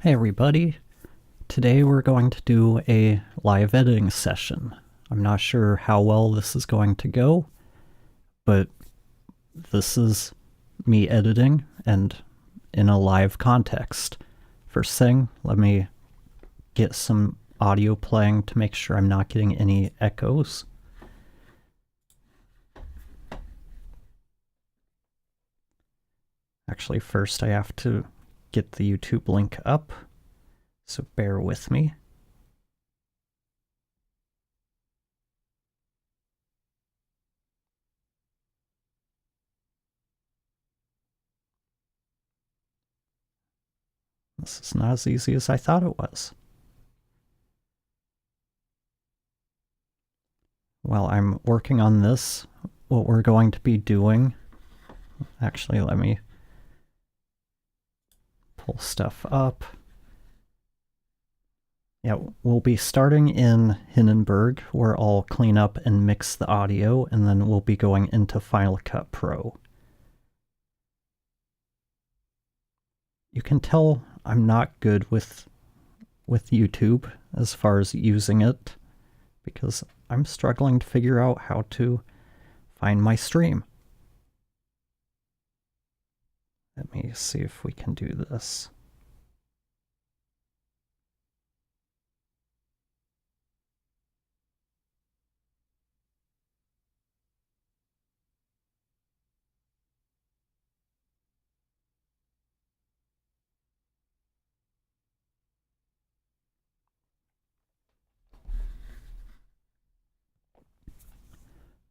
Hey everybody, today we're going to do a live editing session. I'm not sure how well this is going to go, but this is me editing and in a live context. First thing, let me get some audio playing to make sure I'm not getting any echoes. Actually, first I have to get the YouTube link up, so bear with me. This is not as easy as I thought it was. While I'm working on this, what we're going to be doing, actually let me pull stuff up. Yeah, we'll be starting in Hindenburg, where I'll clean up and mix the audio, and then we'll be going into Final Cut Pro. You can tell I'm not good with YouTube as far as using it, because I'm struggling to figure out how to find my stream. Let me see if we can do this.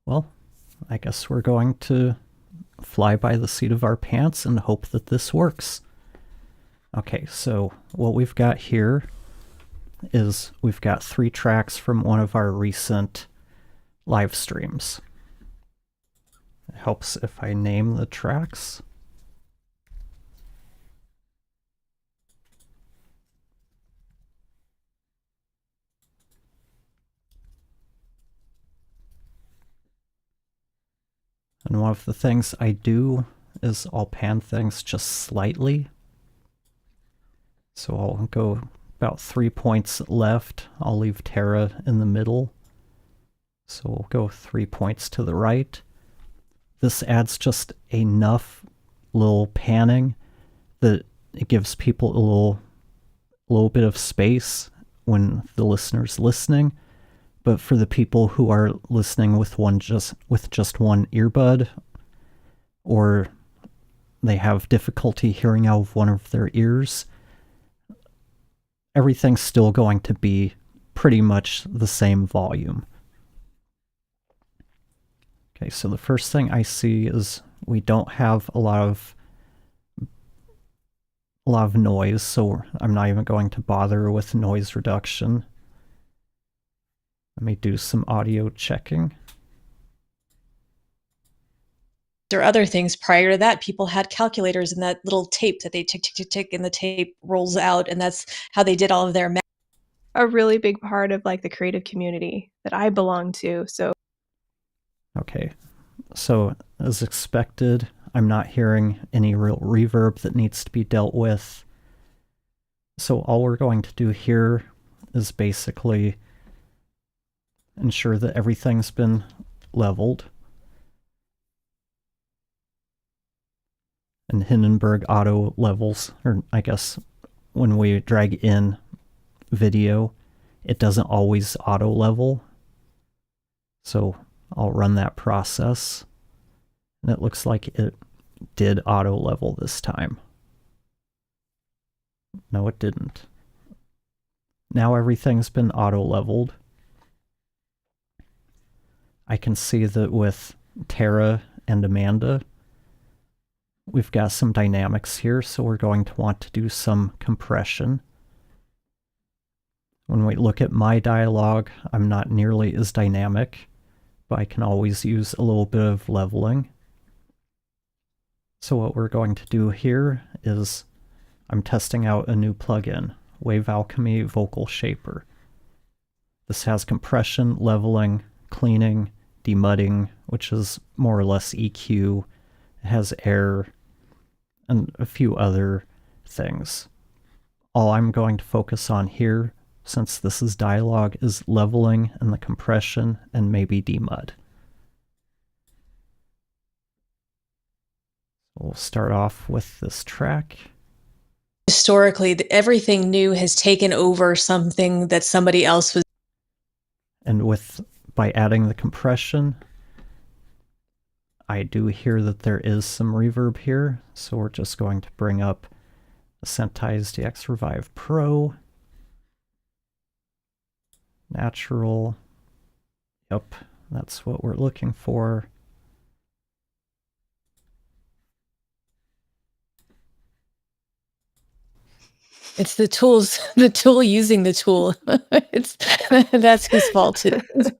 Well, I guess we're going to fly by the seat of our pants and hope that this works. Okay, so what we've got here is we've got 3 tracks from one of our recent live streams. It helps if I name the tracks. And one of the things I do is I'll pan things just slightly. So I'll go about 3 points left. I'll leave Terra in the middle. So we'll go 3 points to the right. This adds just enough little panning that it gives people a little bit of space when the listener's listening. But for the people who are listening with just one earbud, or they have difficulty hearing out of one of their ears, everything's still going to be pretty much the same volume. Okay, so the first thing I see is we don't have a lot of noise, so I'm not even going to bother with noise reduction. Let me do some audio checking. Or other things prior to that, people had calculators and that little tape that they tick, tick, tick, tick, and the tape rolls out, and that's how they did all of their math. A really big part of like the creative community that I belong to. So okay, so as expected, I'm not hearing any real reverb that needs to be dealt with. So all we're going to do here is basically ensure that everything's been leveled. And Hindenburg auto levels, or I guess when we drag in video, it doesn't always auto level. So I'll run that process, and it looks like it did auto level this time. No, it didn't. Now everything's been auto leveled. I can see that with Tara and Amanda, we've got some dynamics here, so we're going to want to do some compression. When we look at my dialogue, I'm not nearly as dynamic, but I can always use a little bit of leveling. So what we're going to do here is I'm testing out a new plugin, WaveAlchemy VocalShaper. This has compression, leveling, cleaning, demudding, which is more or less EQ. It has air, and a few other things. all I'm going to focus on here, since this is dialogue, is leveling and the compression and maybe demud. We'll start off with this track. Historically, everything new has taken over something that somebody else was. And by adding the compression, I do hear that there is some reverb here, so we're just going to bring up the Sentai's DX Revive Pro. Natural. Yep, that's what we're looking for. It's the tools, the tool using the tool. That's whose fault it is.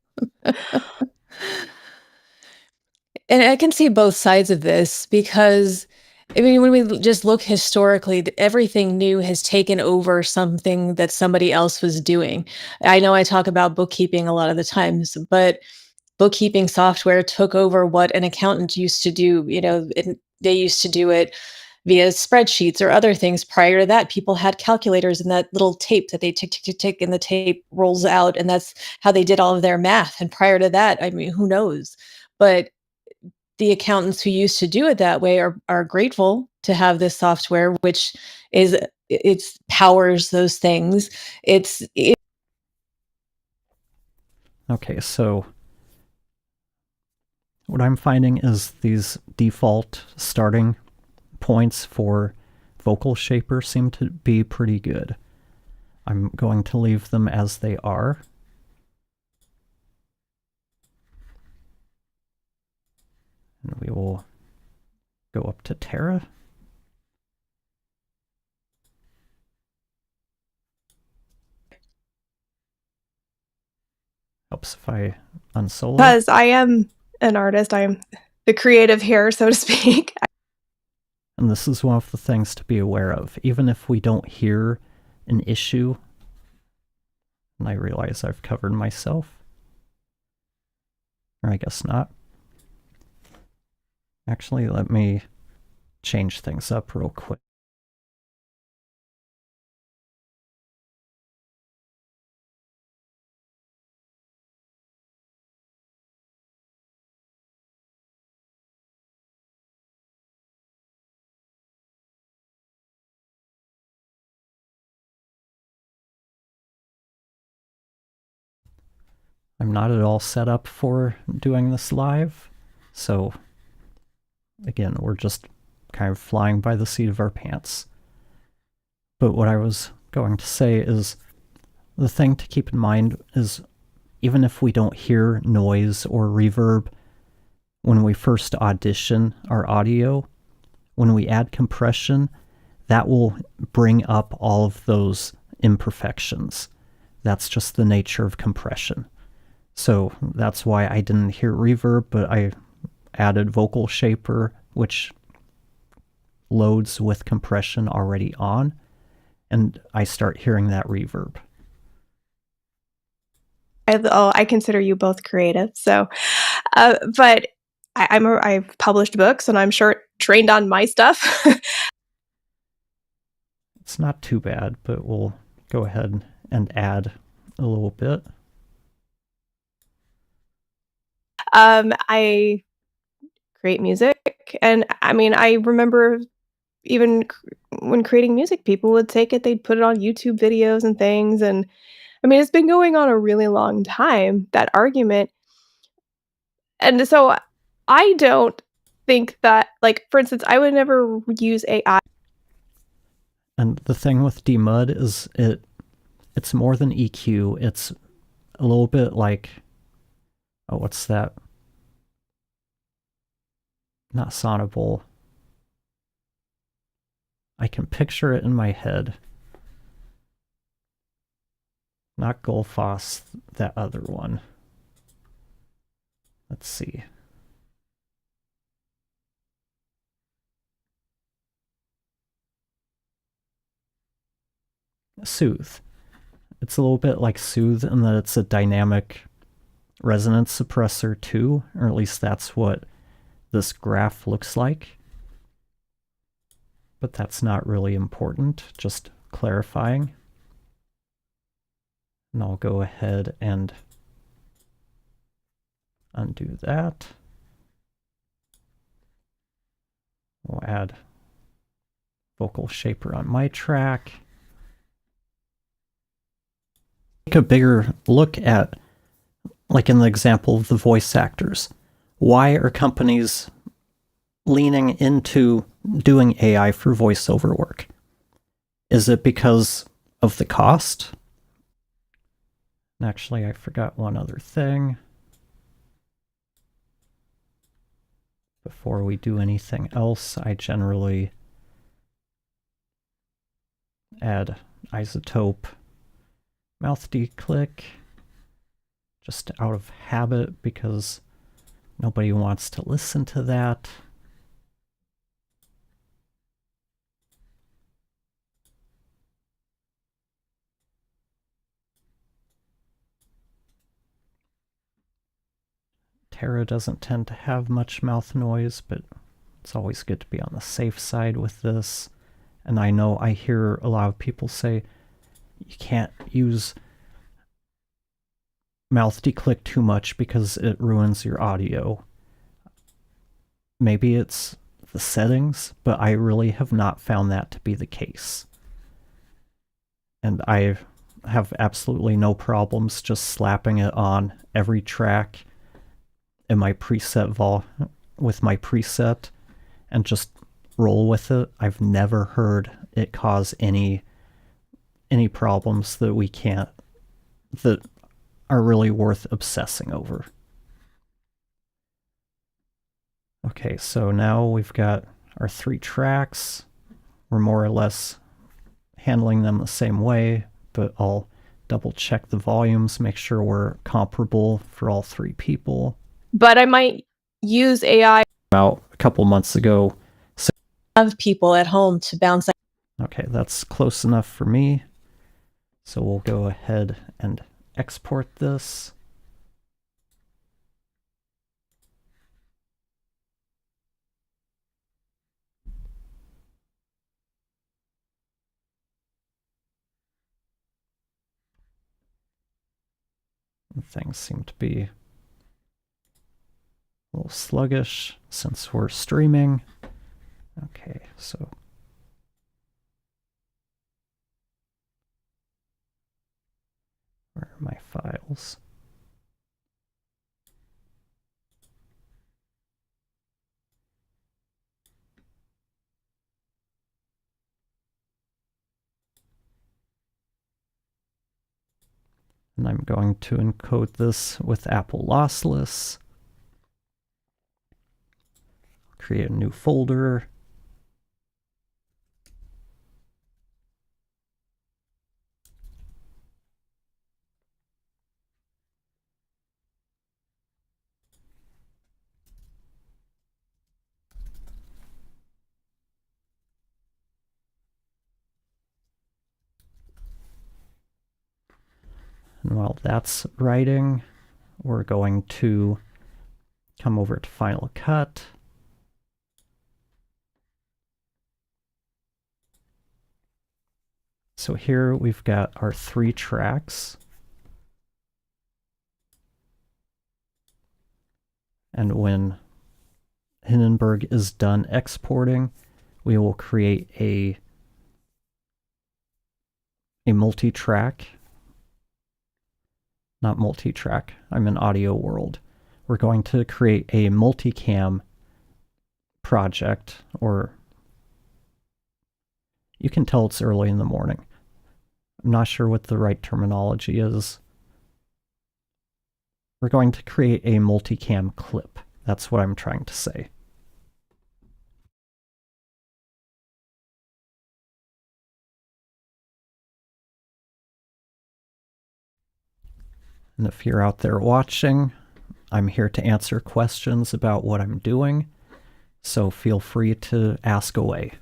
And I can see both sides of this because, I mean, when we just look historically, everything new has taken over something that somebody else was doing. I know I talk about bookkeeping a lot of the times, but bookkeeping software took over what an accountant used to do. You know, they used to do it via spreadsheets or other things. Prior to that, people had calculators and that little tape that they tick, tick, tick, tick, and the tape rolls out. And that's how they did all of their math. And prior to that, I mean, who knows? But the accountants who used to do it that way are grateful to have this software, which is, it powers those things. Okay, so what I'm finding is these default starting points for VocalShaper seem to be pretty good. I'm going to leave them as they are. And we will go up to Terra. Helps if I unsolo. Because I am an artist, I am the creative here, so to speak. And this is one of the things to be aware of. Even if we don't hear an issue, and I realize I've covered myself, or I guess not. Actually, let me change things up real quick. I'm not at all set up for doing this live, so again, we're just kind of flying by the seat of our pants. But what I was going to say is, the thing to keep in mind is, even if we don't hear noise or reverb when we first audition our audio, when we add compression, that will bring up all of those imperfections. That's just the nature of compression. So that's why I didn't hear reverb, but I added VocalShaper, which loads with compression already on, and I start hearing that reverb. I consider you both creative, so, but I've published books, and I'm sure trained on my stuff. It's not too bad, but we'll go ahead and add a little bit. I create music, and I mean, I remember even when creating music, people would take it, they'd put it on YouTube videos and things, and I mean, it's been going on a really long time, that argument. And so I don't think that, like, for instance, I would never use AI. And the thing with demud is it's more than EQ. It's a little bit like, oh, what's that? Not sonable. I can picture it in my head. Not Gullfoss, that other one. Let's see. Soothe. It's a little bit like Soothe in that it's a dynamic resonance suppressor too, or at least that's what this graph looks like. But that's not really important. Just clarifying. And I'll go ahead and undo that. We'll add VocalShaper on my track. Take a bigger look at, like in the example of the voice actors. Why are companies leaning into doing AI for voiceover work? Is it because of the cost? Actually, I forgot one other thing. Before we do anything else, I generally add iZotope mouth declick just out of habit because nobody wants to listen to that. Terra doesn't tend to have much mouth noise, but it's always good to be on the safe side with this. And I know I hear a lot of people say you can't use mouth declick too much because it ruins your audio. Maybe it's the settings, but I really have not found that to be the case. And I have absolutely no problems just slapping it on every track in my preset with my preset and just roll with it. I've never heard it cause any problems that are really worth obsessing over. Okay, so now we've got our 3 tracks. We're more or less handling them the same way, but I'll double check the volumes, make sure we're comparable for all 3 people. But I might use AI About a couple months ago. Of people at home to bounce. Okay, that's close enough for me. So we'll go ahead and export this. And things seem to be a little sluggish since we're streaming. Okay, so where are my files? And I'm going to encode this with Apple Lossless. Create a new folder. And while that's writing, we're going to come over to Final Cut. So here we've got our 3 tracks. And when Hindenburg is done exporting, we will create a multi-track. Not multi-track, I'm in audio world. We're going to create a multicam project, or you can tell it's early in the morning. I'm not sure what the right terminology is. We're going to create a multicam clip. That's what I'm trying to say. And if you're out there watching, I'm here to answer questions about what I'm doing, so feel free to ask away.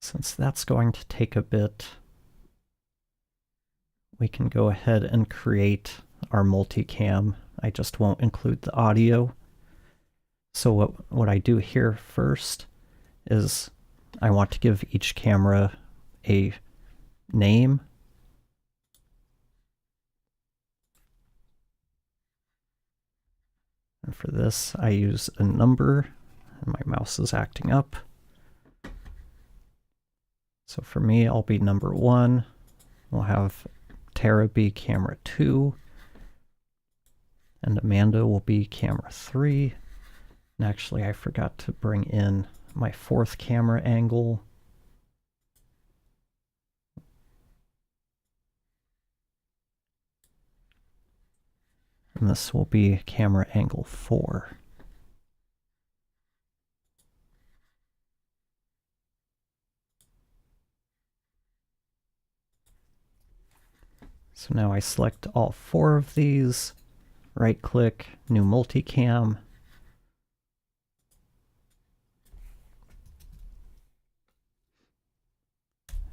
Since that's going to take a bit, we can go ahead and create our multicam. I just won't include the audio. So what I do here first is I want to give each camera a name. And for this, I use a number, and my mouse is acting up. So for me, I'll be number 1. We'll have Tara be camera 2. And Amanda will be camera 3. And actually, I forgot to bring in my 4th camera angle. And this will be camera angle 4. So now I select all 4 of these, right-click, new multicam.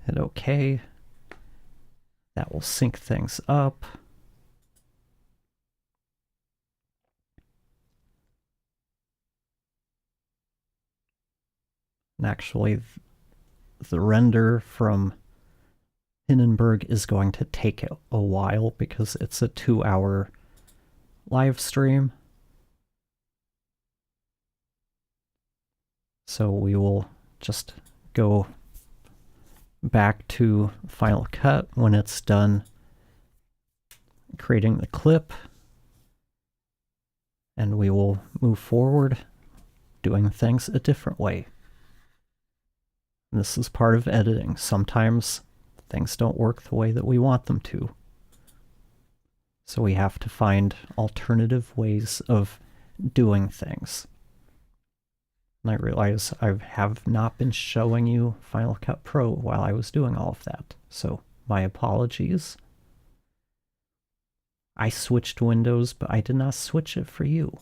Hit OK. That will sync things up. And actually, the render from Hindenburg is going to take a while because it's a 2-hour live stream. So we will just go back to Final Cut when it's done creating the clip, and we will move forward doing things a different way. This is part of editing. Sometimes things don't work the way that we want them to. So we have to find alternative ways of doing things. And I realize I have not been showing you Final Cut Pro while I was doing all of that. So my apologies. I switched windows, but I did not switch it for you.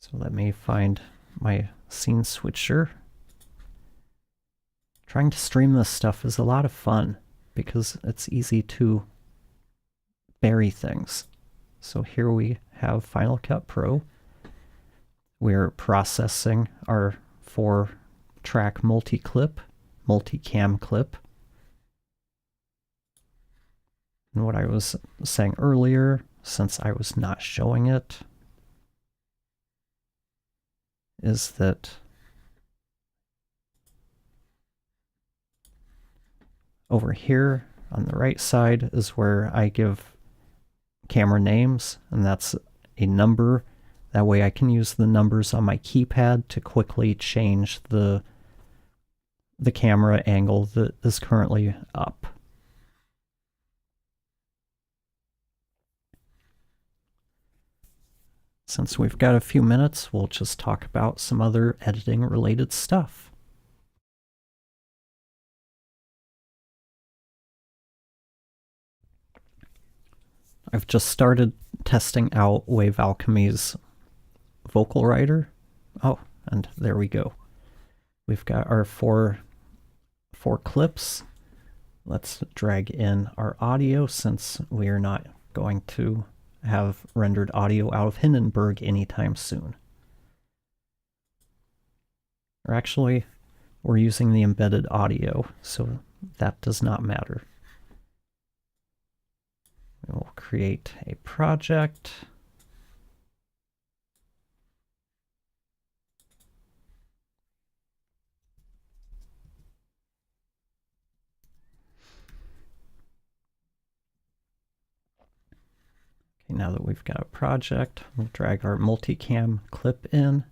So let me find my scene switcher. Trying to stream this stuff is a lot of fun because it's easy to bury things. So here we have Final Cut Pro. We're processing our 4-track multicam clip. And what I was saying earlier, since I was not showing it, is that over here on the right side is where I give camera names, and that's a number. That way I can use the numbers on my keypad to quickly change the camera angle that is currently up. Since we've got a few minutes, we'll just talk about some other editing related stuff. I've just started testing out WaveAlchemy's vocal writer. Oh, and there we go. We've got our four clips. Let's drag in our audio since we are not going to have rendered audio out of Hindenburg anytime soon. Or actually, we're using the embedded audio, so that does not matter. We'll create a project. Okay, now that we've got a project, we'll drag our multicam clip in.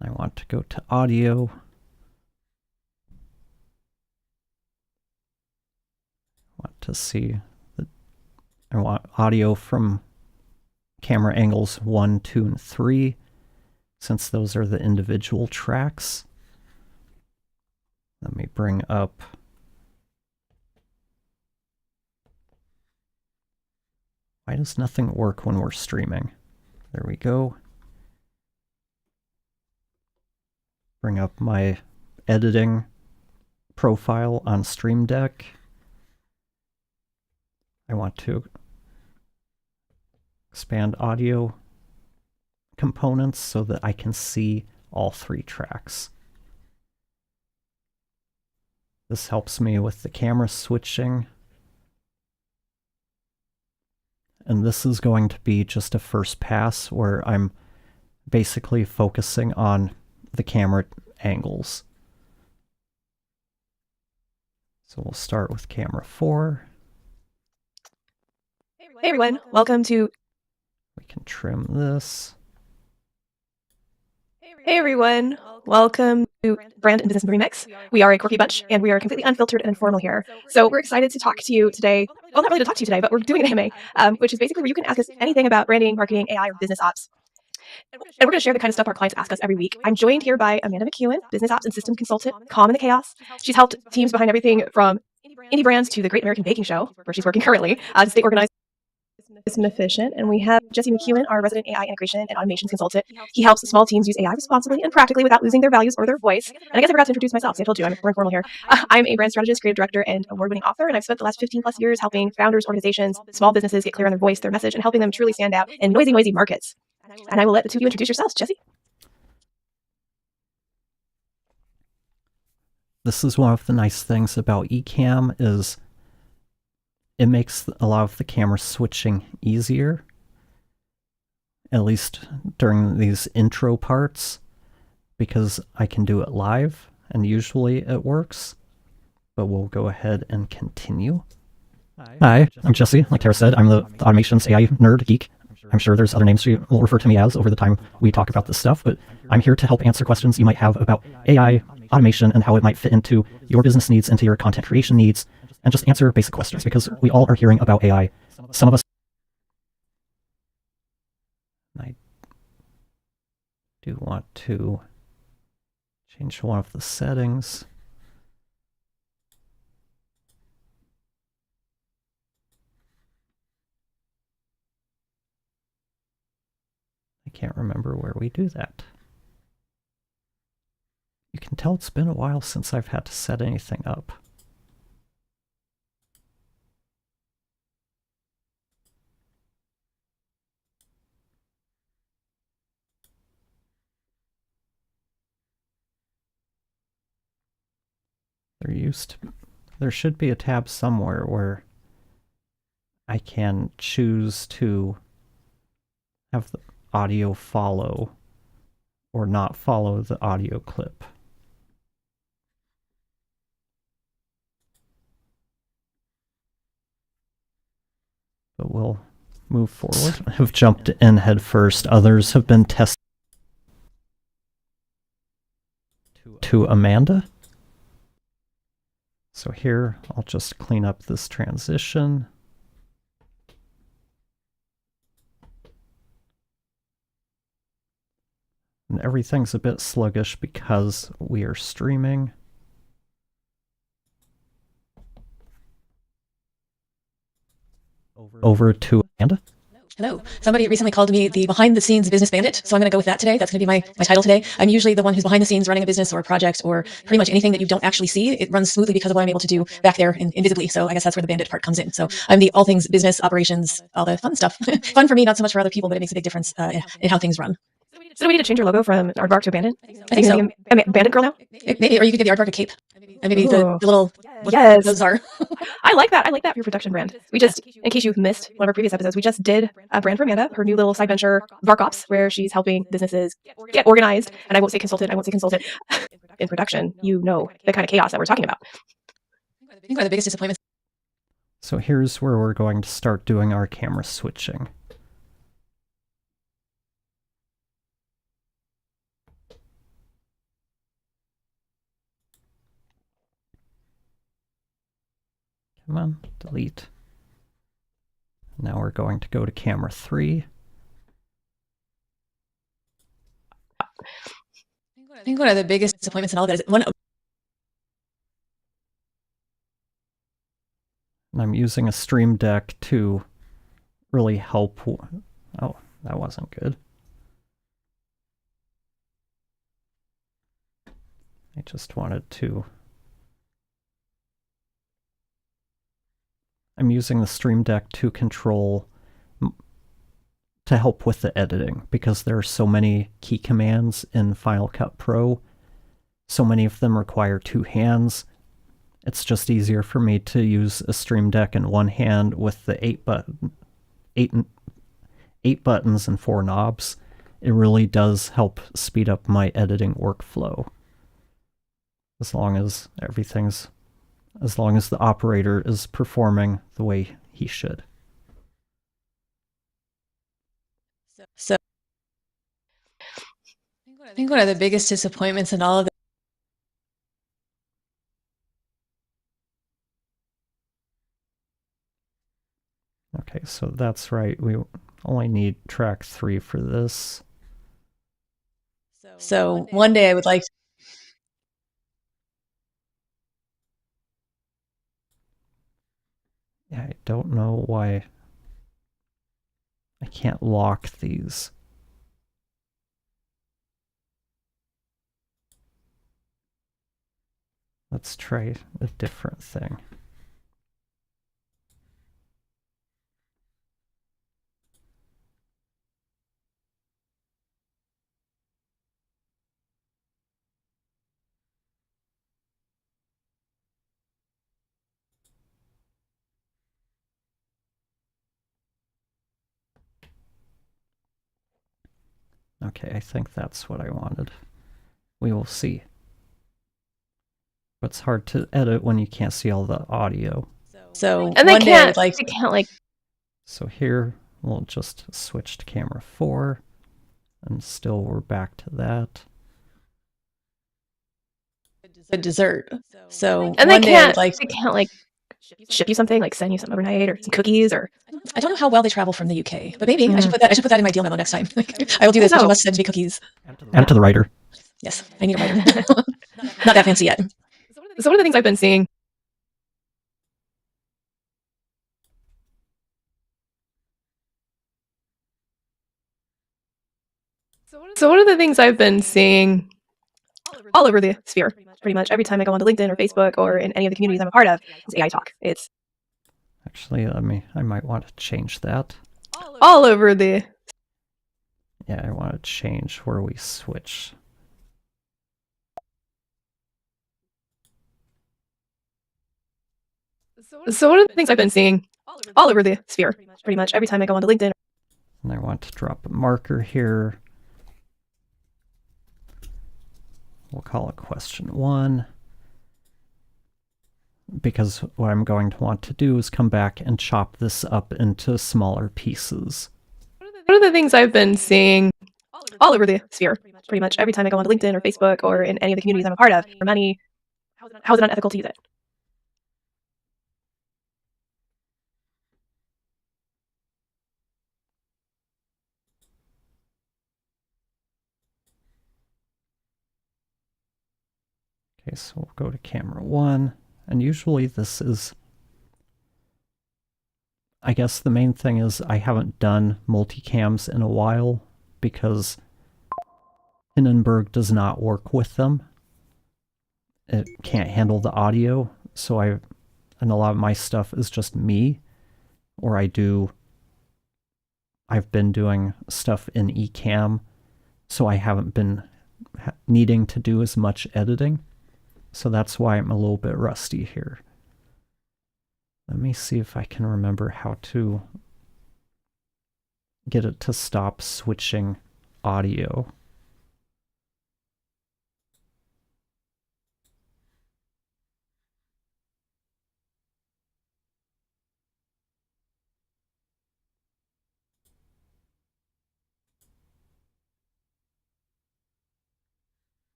I want to go to audio. To see that I want audio from camera angles 1, 2, and 3, since those are the individual tracks. Let me bring up why does nothing work when we're streaming? There we go. bring up my editing profile on Stream Deck. I want to expand audio components so that I can see all 3 tracks. This helps me with the camera switching. And this is going to be just a first pass where I'm basically focusing on the camera angles. So we'll start with camera 4. Hey everyone, welcome to... We can trim this. Hey everyone, welcome to Brand and Business Remix. We are a quirky bunch, and we are completely unfiltered and informal here. So we're excited to talk to you today. Well, not really to talk to you today, but we're doing an AMA, which is basically where you can ask us anything about branding, marketing, AI, or business ops. And we're going to share the kind of stuff our clients ask us every week. I'm joined here by Amanda McEwen, business ops and system consultant, calm in the chaos. She's helped teams behind everything from indie brands to the Great American Baking Show, where she's working currently, to stay organized and efficient. And we have Jesse McEwen, our resident AI integration and automations consultant. He helps small teams use AI responsibly and practically without losing their values or their voice. And I guess I forgot to introduce myself. See, I told you, we're informal here. I'm a brand strategist, creative director, and award-winning author, and I've spent the last 15 plus years helping founders, organizations, small businesses get clear on their voice, their message, and helping them truly stand out in noisy markets. And I will let the two of you introduce yourselves. Jesse? This is one of the nice things about Ecamm is it makes a lot of the camera switching easier, at least during these intro parts, because I can do it live, and usually it works. But we'll go ahead and continue. Hi, I'm Jesse. Like Tara said, I'm the automations AI nerd geek. I'm sure there's other names you will refer to me as over the time we talk about this stuff, but I'm here to help answer questions you might have about AI, automation, and how it might fit into your business needs, into your content creation needs, and just answer basic questions, because we all are hearing about AI. Some of us... I do want to change one of the settings. I can't remember where we do that. You can tell it's been a while since I've had to set anything up. There should be a tab somewhere where I can choose to have the audio follow or not follow the audio clip. But we'll move forward. Have jumped in head first. Others have been tested. To Amanda. So here, I'll just clean up this transition. And everything's a bit sluggish because we are streaming. Over to Amanda. Hello. Somebody recently called me the behind-the-scenes business bandit, so I'm going to go with that today. That's going to be my title today. I'm usually the one who's behind the scenes running a business or a project or pretty much anything that you don't actually see. It runs smoothly because of what I'm able to do back there invisibly, so I guess that's where the bandit part comes in. So I'm the all things business, operations, all the fun stuff. Fun for me, not so much for other people, but it makes a big difference in how things run. So do we need to change your logo from Aardvark to a bandit? I think so. I'm a bandit girl now? Maybe, or you could give the aardvark a cape. And maybe the little... Yes. Those are. I like that. I like that for your production brand. We just, in case you've missed one of our previous episodes, we just did a brand for Amanda, her new little side venture, VarkOps, where she's helping businesses get organized. And I won't say consultant, in production. You know the kind of chaos that we're talking about. I think one of the biggest disappointments. So here's where we're going to start doing our camera switching. Come on, delete. Now we're going to go to camera 3. I think one of the biggest disappointments in all of that is And I'm using a Stream Deck to really help. Oh, that wasn't good. just wanted to... I'm using the Stream Deck to control, to help with the editing, because there are so many key commands in Final Cut Pro. So many of them require two hands. It's just easier for me to use a Stream Deck in one hand with the eight buttons and 4 knobs. It really does help speed up my editing workflow. As long as the operator is performing the way he should. So I think one of the biggest disappointments in all of Okay, so that's right. We only need track 3 for this. So one day I would like to... Yeah, I don't know why I can't lock these. Let's try a different thing. Okay, I think that's what I wanted. We will see. But it's hard to edit when you can't see all the audio. So And one day I would like they can't like... So here, we'll just switch to camera 4, and still we're back to that. a dessert. So And one day I would like... they can't like ship you something, like send you something overnight or some cookies or... I don't know how well they travel from the UK, but maybe I should put that in my deal memo next time. I will do this, but you must send me cookies. And to the writer. Yes, I need a writer. Not that fancy yet. So one of the things I've been seeing... So one of the things I've been seeing all over the sphere, pretty much every time I go onto LinkedIn or Facebook or in any of the communities I'm a part of, is AI talk. It's Actually, I might want to change that. all over the... Yeah, I want to change where we switch. So one of the things I've been seeing all over the sphere, pretty much every time I go onto LinkedIn. And I want to drop a marker here. We'll call it question 1. Because what I'm going to want to do is come back and chop this up into smaller pieces. One of the things I've been seeing all over the sphere, pretty much every time I go onto LinkedIn or Facebook or in any of the communities I'm a part of, for money, how is it unethical to use it? Okay, so we'll go to camera 1, and usually this is... I guess the main thing is I haven't done multicams in a while because Hindenburg does not work with them. It can't handle the audio, so and a lot of my stuff is just me, or I've been doing stuff in Ecamm, so I haven't been needing to do as much editing. So that's why I'm a little bit rusty here. Let me see if I can remember how to get it to stop switching audio.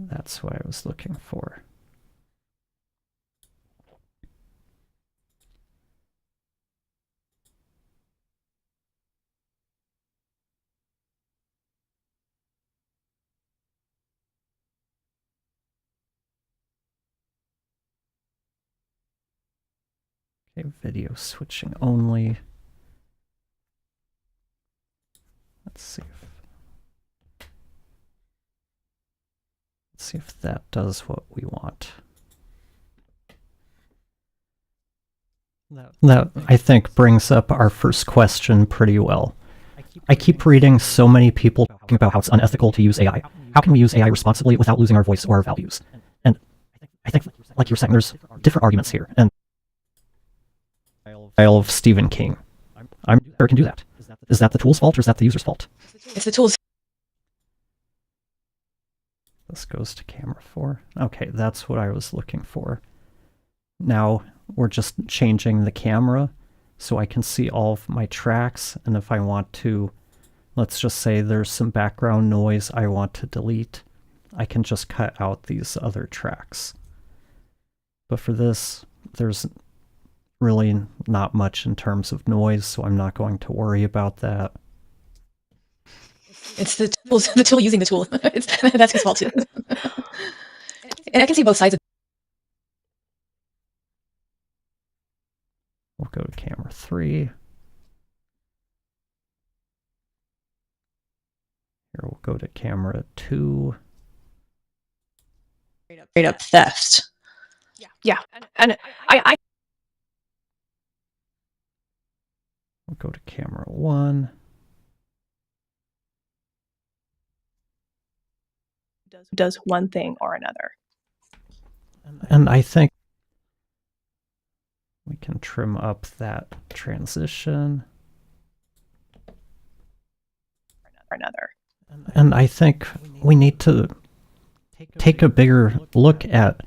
That's what I was looking for. Okay, video switching only. Let's see if that does what we want. That, I think, brings up our first question pretty well. I keep reading so many people talking about how it's unethical to use AI. How can we use AI responsibly without losing our voice or our values? And I think, like you were saying, there's different arguments here. And style of Stephen King. I'm sure can do that. Is that the tool's fault or is that the user's fault? It's the tools. This goes to camera 4. Okay, that's what I was looking for. Now we're just changing the camera so I can see all of my tracks, and if I want to, let's just say there's some background noise I want to delete, I can just cut out these other tracks. But for this, there's really not much in terms of noise, so I'm not going to worry about that. It's the tools, the tool using the tool. That's his fault too. And I can see both sides of. We'll go to camera 3. Here we'll go to camera 2. Straight up theft. Yeah, and I We'll go to camera 1. does one thing or another. And I think we can trim up that transition. Another. And I think we need to take a bigger look at,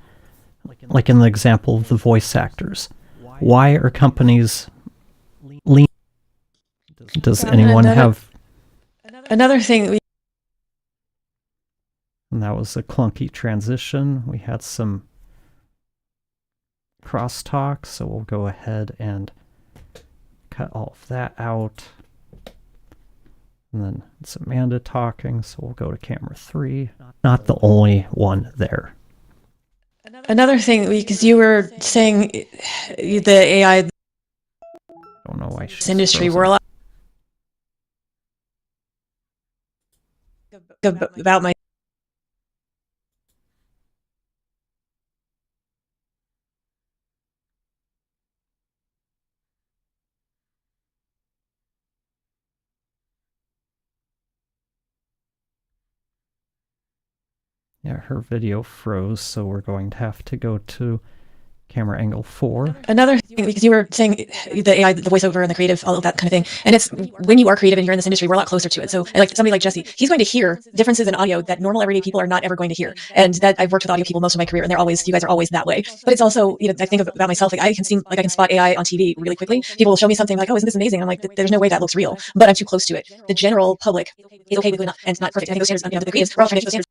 like in the example of the voice actors. Why are companies lean? Does anyone have? Another thing that we. And that was a clunky transition. We had some crosstalk, so we'll go ahead and cut all of that out. And then it's Amanda talking, so we'll go to camera 3. Not the only one there. Another thing, because you were saying the AI. I don't know why she's Industry, frozen. we're allowed about my. Yeah, her video froze, so we're going to have to go to camera angle 4. Another thing, because you were saying the AI, the voiceover and the creative, all of that kind of thing. And it's when you are creative and you're in this industry, we're a lot closer to it. So like somebody like Jesse, he's going to hear differences in audio that normal everyday people are not ever going to hear. And that I've worked with audio people most of my career, and you guys are always that way. But it's also, I think about myself, like I can spot AI on TV really quickly. People will show me something like, oh, isn't this amazing? I'm like, there's no way that looks real, but I'm too close to it. The general public is okay with it, and it's not perfect. I think those standards, the creatives, we're all trying to get those standards.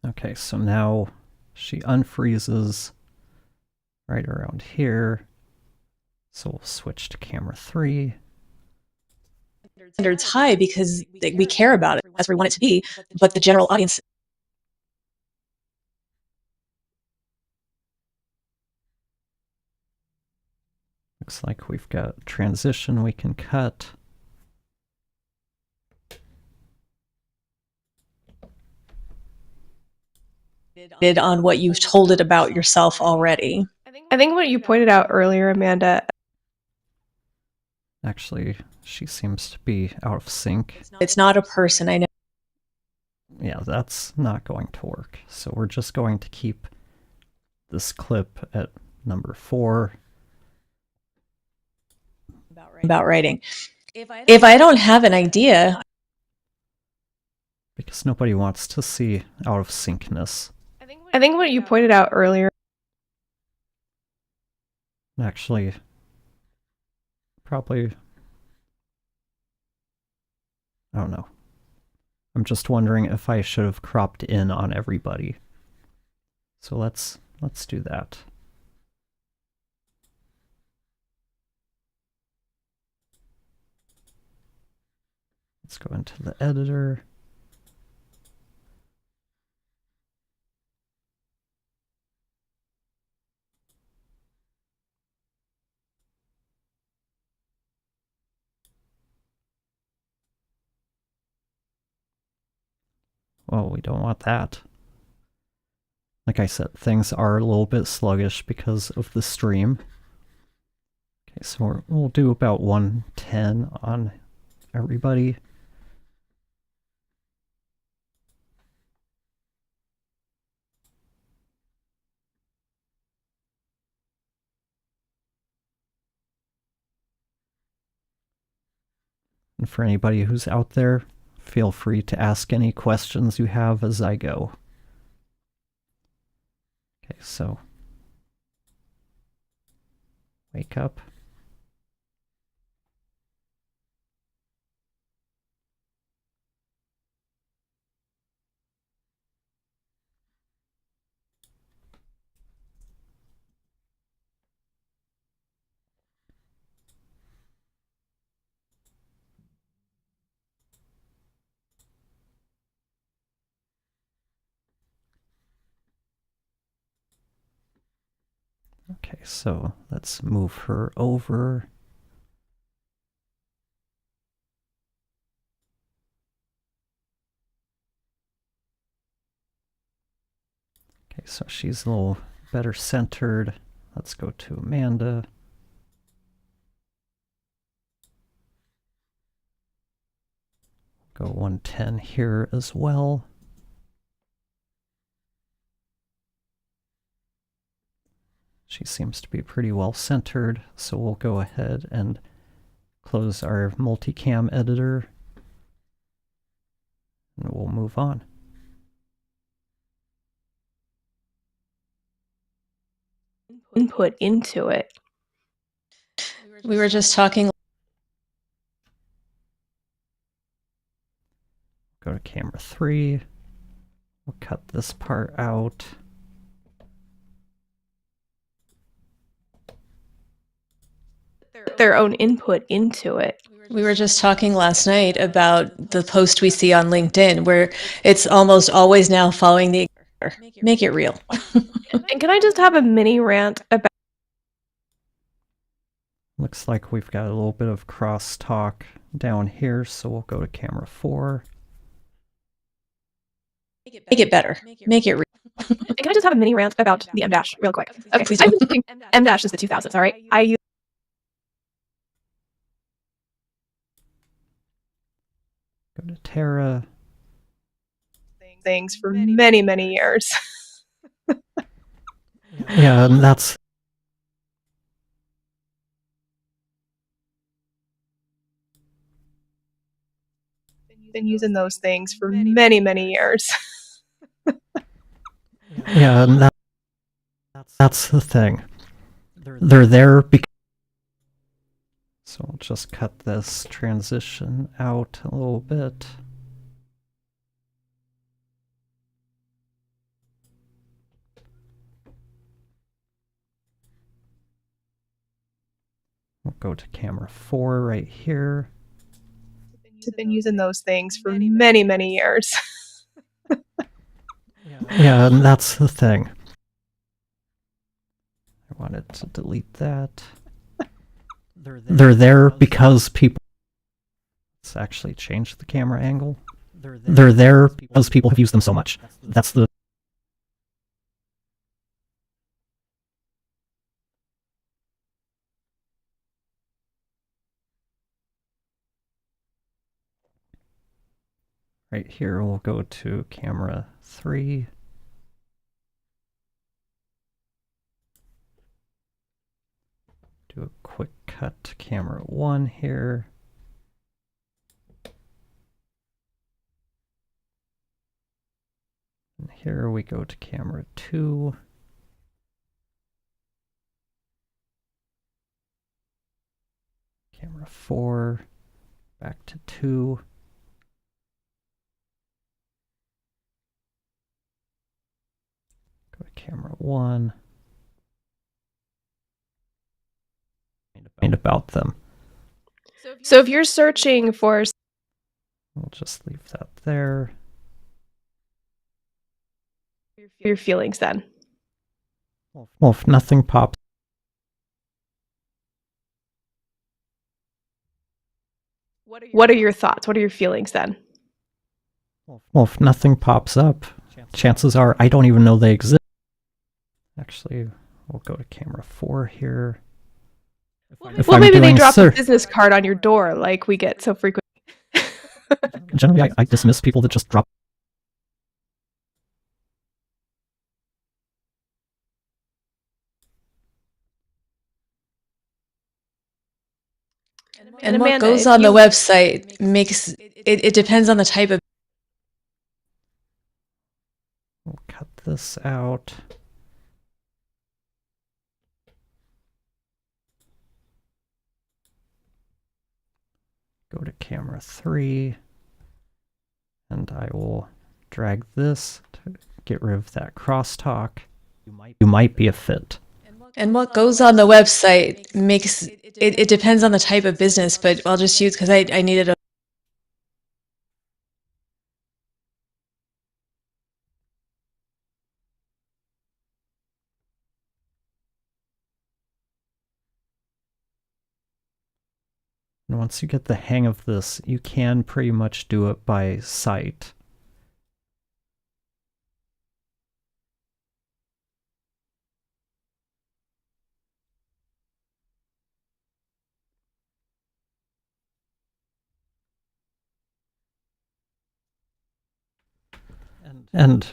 Okay, so now she unfreezes right around here. So we'll switch to camera 3. Standards high because we care about it as we want it to be, but the general audience. Looks like we've got transition we can cut. On what you've told it about yourself already. I think what you pointed out earlier, Amanda. Actually, she seems to be out of sync. It's not a person, I know. Yeah, that's not going to work. So we're just going to keep this clip at number 4. About writing. If I don't have an idea. Because nobody wants to see out of syncness. I think what you pointed out earlier. Actually, probably, I don't know. I'm just wondering if I should have cropped in on everybody. So let's do that. Let's go into the editor. Well, we don't want that. Like I said, things are a little bit sluggish because of the stream. Okay, so we'll do about 110 on everybody. And for anybody who's out there, feel free to ask any questions you have as I go. Okay, so wake up. Okay, so let's move her over. Okay, so she's a little better centered. Let's go to Amanda. Go 110 here as well. She seems to be pretty well centered, so we'll go ahead and close our multicam editor and we'll move on. Input into it. We were just talking. Go to camera 3. We'll cut this part out. Their own input into it. We were just talking last night about the post we see on LinkedIn where it's almost always now following the make it real. And can I just have a mini rant about Looks like we've got a little bit of crosstalk down here, so we'll go to camera 4. Make it better. Make it real. and can I just have a mini rant about the M dash real quick? Okay, Please I've do. been using M dash since the 2000s, all right? I use Go to Terra. things for many, many years. Yeah, and that's Been using those things for many, many years. yeah, and that's the thing. They're there because. So we'll just cut this transition out a little bit. We'll go to camera 4 right here. Been using those things for many, many years. Yeah, and that's the thing. I wanted to delete that. They're there because people. Let's actually change the camera angle. They're there because people have used them so much. That's the. Right here, we'll go to camera 3. Do a quick cut to camera 1 here. And here we go to camera 2. Camera 4. Back to 2. Go to camera 1. And about them. So if you're searching for, We'll just leave that there. your feelings then. Well, if nothing pops, What are your thoughts? What are your feelings then? Well, if nothing pops up, chances are I don't even know they exist. Actually, we'll go to camera 4 here. Well, maybe they drop a business card on your door like we get so frequently. Generally, I dismiss people that just drop. And what goes on the website makes it depends on the type of. We'll cut this out. Go to camera 3, and I will drag this to get rid of that crosstalk. You might be a fit. And what goes on the website makes it depends on the type of business, but I'll just use because I needed a. And once you get the hang of this, you can pretty much do it by sight. And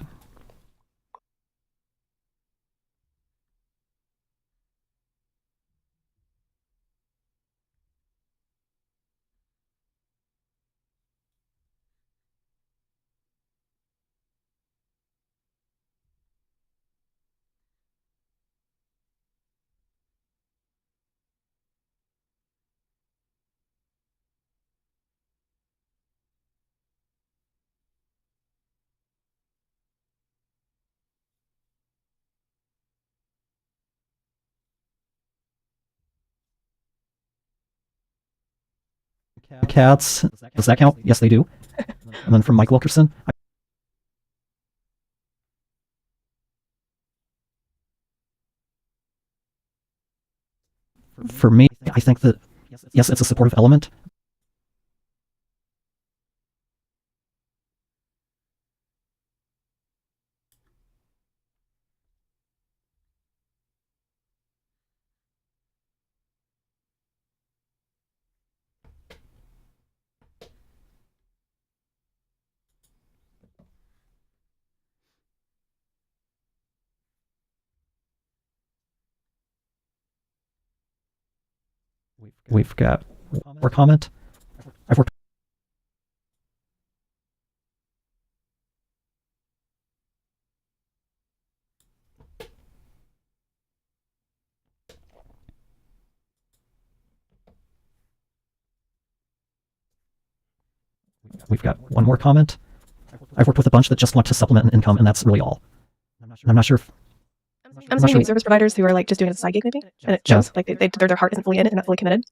cats, does that count? Yes, they do. And then from Mike Wilkerson. For me, I think that, yes, it's a supportive element. We've got more comment. I've worked. We've got one more comment. I've worked with a bunch that just want to supplement an income, and that's really all. I'm not sure if. I'm seeing new service providers who are like just doing it as a side gig, maybe, and it shows like their heart isn't fully in it, they're not fully committed.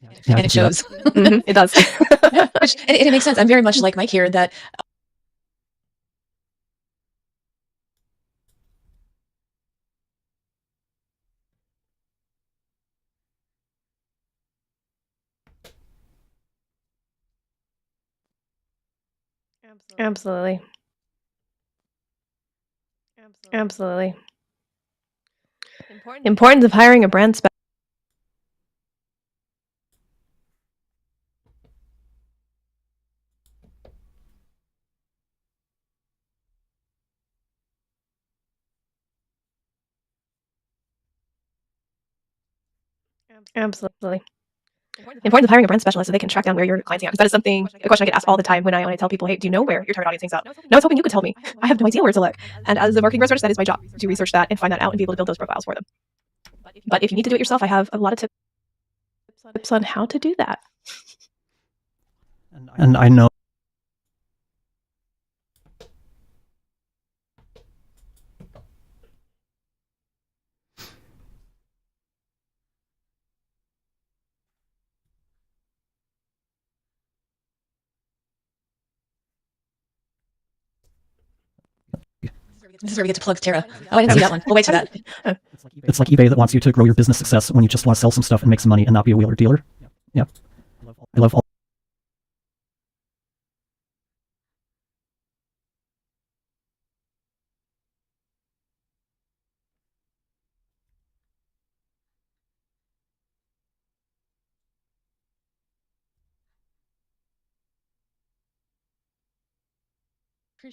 Yeah, and it shows. It does. Which, and it makes sense. I'm very much like Mike here that. Absolutely. Importance of hiring a brand specialist. Absolutely. The importance of hiring a brand specialist so they can track down where your clients are. Because that is a question I get asked all the time when I tell people, hey, do you know where your target audience hangs out? No, I was hoping you could tell me. I have no idea where to look. And as a marketing researcher, that is my job, to research that and find that out and be able to build those profiles for them. But if you need to do it yourself, I have a lot of tips on how to do that. And I know. This is where we get to plug Tara. Oh, I didn't see that one. We'll wait for that. It's like eBay that wants you to grow your business success when you just want to sell some stuff and make some money and not be a wheeler dealer. Yeah. I love all.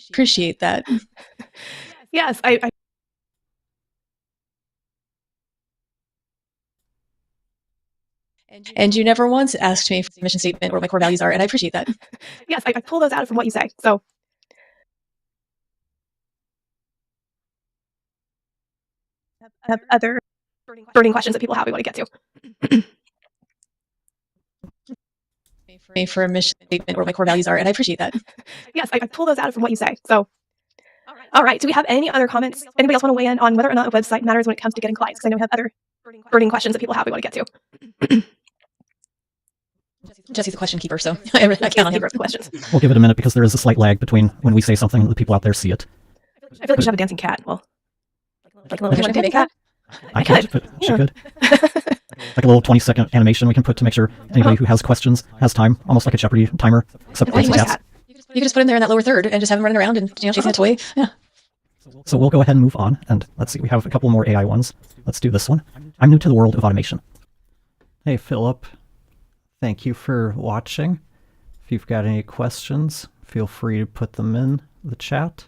appreciate that. Yes, I And you never once asked me for a mission statement or what my core values are, and I appreciate that. yes, I pull those out from what you say. So have other burning questions that people have we want to get to. Me for a mission statement or what my core values are, and I appreciate that. Yes, I pull those out from what you say. So all right, do we have any other comments? Anybody else want to weigh in on whether or not a website matters when it comes to getting clients? Because I know we have other burning questions that people have we want to get to. Jesse's a question keeper, so I count on him. Questions. We'll give it a minute because there is a slight lag between when we say something and the people out there see it. I feel like we should have a dancing cat. Well, like a little dancing cat. I can't, but she could. Like a little 20-second animation we can put to make sure anybody who has questions has time, almost like a Jeopardy timer, except Well, dancing cats. you could just put him there in that lower third and just have him running around and chasing a toy. Yeah. So we'll go ahead and move on, and let's see, we have a couple more AI ones. Let's do this one. I'm new to the world of automation. Hey, Philip. Thank you for watching. If you've got any questions, feel free to put them in the chat.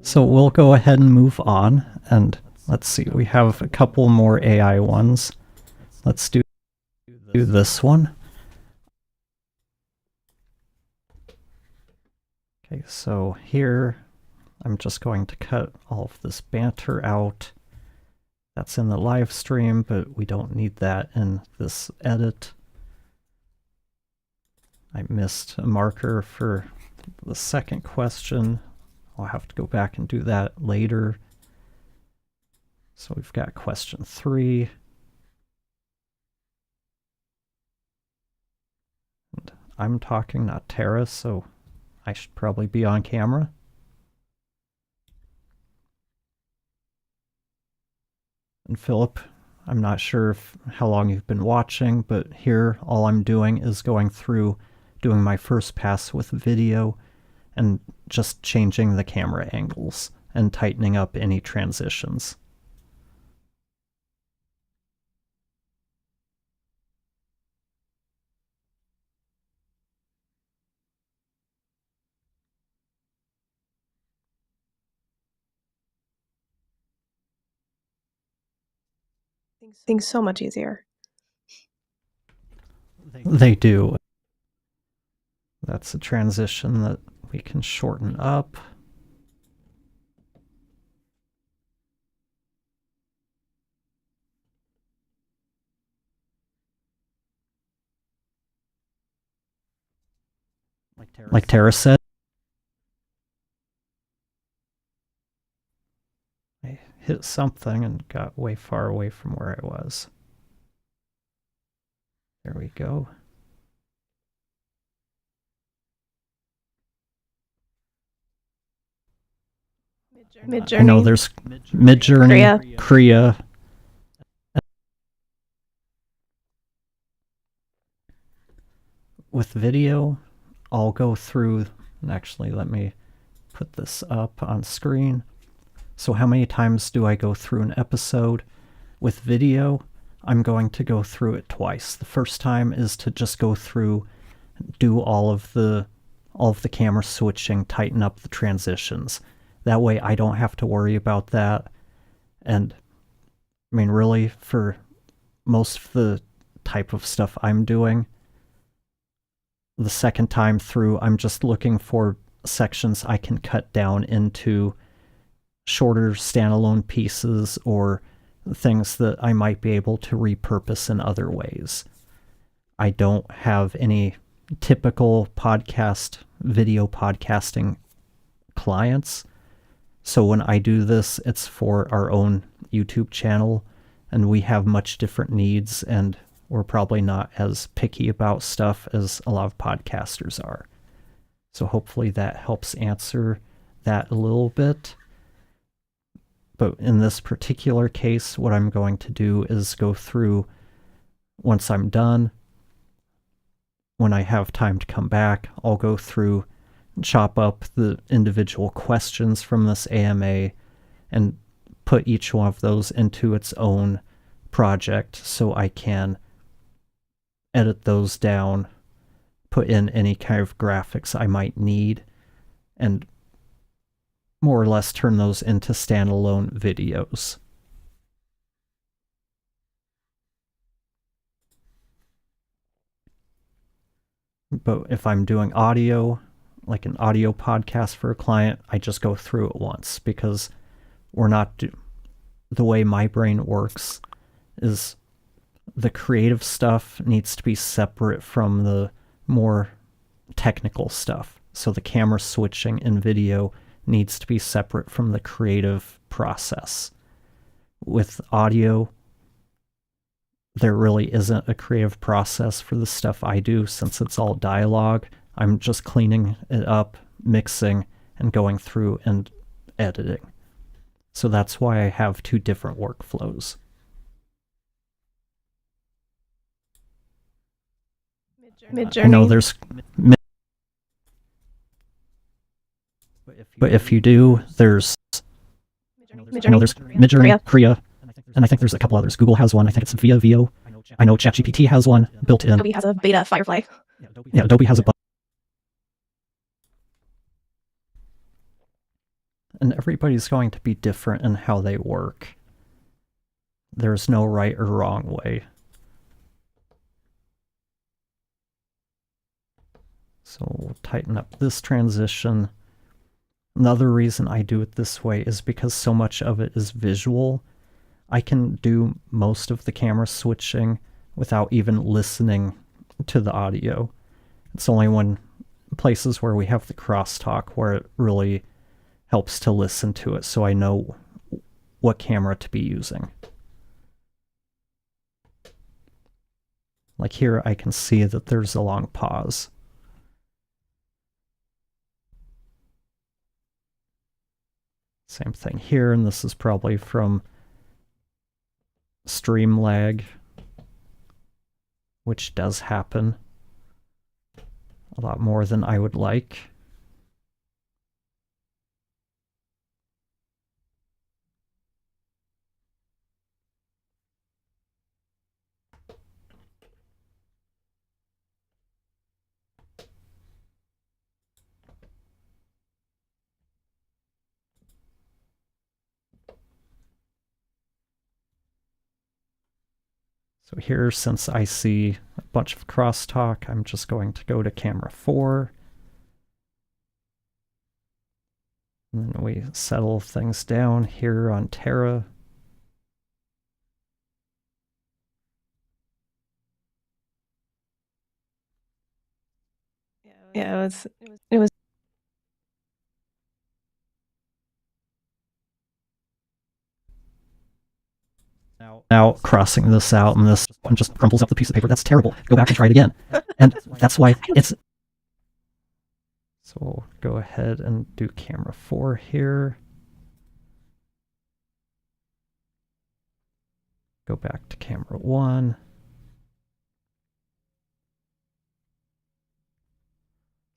So we'll go ahead and move on, and let's see, we have a couple more AI ones. Let's do this one. Okay, so here I'm just going to cut all of this banter out. That's in the live stream, but we don't need that in this edit. I missed a marker for the second question. I'll have to go back and do that later. So we've got question 3. And I'm talking, not Tara, so I should probably be on camera. And Philip, I'm not sure how long you've been watching, but here all I'm doing is going through doing my first pass with video and just changing the camera angles and tightening up any transitions. Things so much easier. They do. That's a transition that we can shorten up. Like Tara said, I hit something and got way far away from where I was. There we go. Midjourney. I know there's Midjourney, Kriya. With video, I'll go through, and actually let me put this up on screen. So how many times do I go through an episode? With video, I'm going to go through it twice. The first time is to just go through, do all of the camera switching, tighten up the transitions. That way I don't have to worry about that. And I mean, really, for most of the type of stuff I'm doing, the second time through, I'm just looking for sections I can cut down into shorter standalone pieces or things that I might be able to repurpose in other ways. I don't have any typical video podcasting clients. So when I do this, it's for our own YouTube channel, and we have much different needs, and we're probably not as picky about stuff as a lot of podcasters are. So hopefully that helps answer that a little bit. But in this particular case, what I'm going to do is go through, once I'm done, when I have time to come back, I'll go through, chop up the individual questions from this AMA, and put each one of those into its own project so I can edit those down put in any kind of graphics I might need and more or less turn those into standalone videos. But if I'm doing audio, like an audio podcast for a client, I just go through it once, because we're not the way my brain works is the creative stuff needs to be separate from the more technical stuff. So the camera switching in video needs to be separate from the creative process. With audio, there really isn't a creative process for the stuff I do, since it's all dialogue. I'm just cleaning it up, mixing, and going through and editing. So that's why I have two different workflows. Midjourney. I know there's... But if you do, there's... I know there's Midjourney, Kriya, and I think there's a couple others. Google has one. I think it's VO. I know ChatGPT has one built in. Adobe has a beta Firefly. Yeah, Adobe has a bunch. And everybody's going to be different in how they work. There's no right or wrong way. So we'll tighten up this transition. Another reason I do it this way is because so much of it is visual. I can do most of the camera switching without even listening to the audio. It's only when places where we have the crosstalk where it really helps to listen to it, so I know what camera to be using. Like here, I can see that there's a long pause. Same thing here, and this is probably from stream lag, which does happen a lot more than I would like. So here, since I see a bunch of crosstalk, I'm just going to go to camera 4. And then we settle things down here on Terra. Yeah, it was Now crossing this out, and this one just crumples up the piece of paper. That's terrible. Go back and try it again. And that's why it's... So we'll go ahead and do camera 4 here. Go back to camera 1.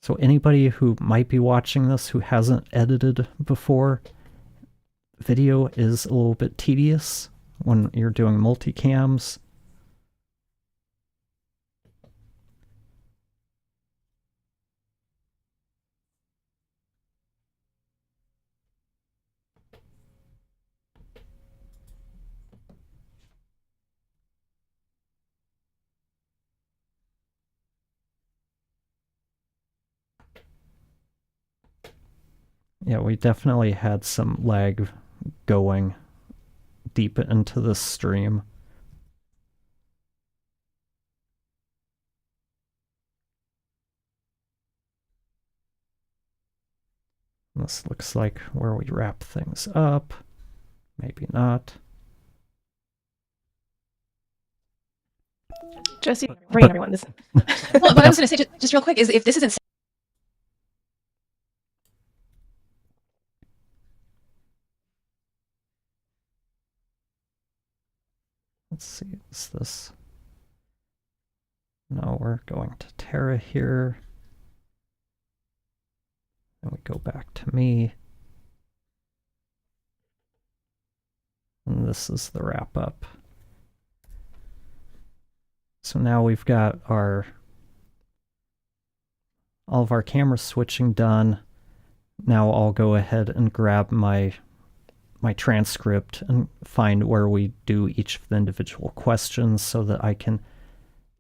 So anybody who might be watching this who hasn't edited before, video is a little bit tedious when you're doing multicams. Yeah, we definitely had some lag going deep into this stream. This looks like where we wrap things up. Maybe not. Jesse, bring everyone this. Well, what I was going to say, just real quick, is if this isn't... Let's see, is this... No, we're going to Terra here. And we go back to me. And this is the wrap up. So now we've got our all of our camera switching done. Now I'll go ahead and grab my transcript and find where we do each of the individual questions so that I can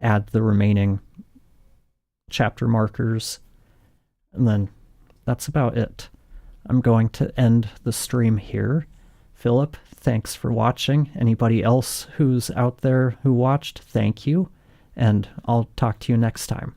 add the remaining chapter markers. And then that's about it. I'm going to end the stream here. Philip, thanks for watching. Anybody else who's out there who watched, thank you. And I'll talk to you next time.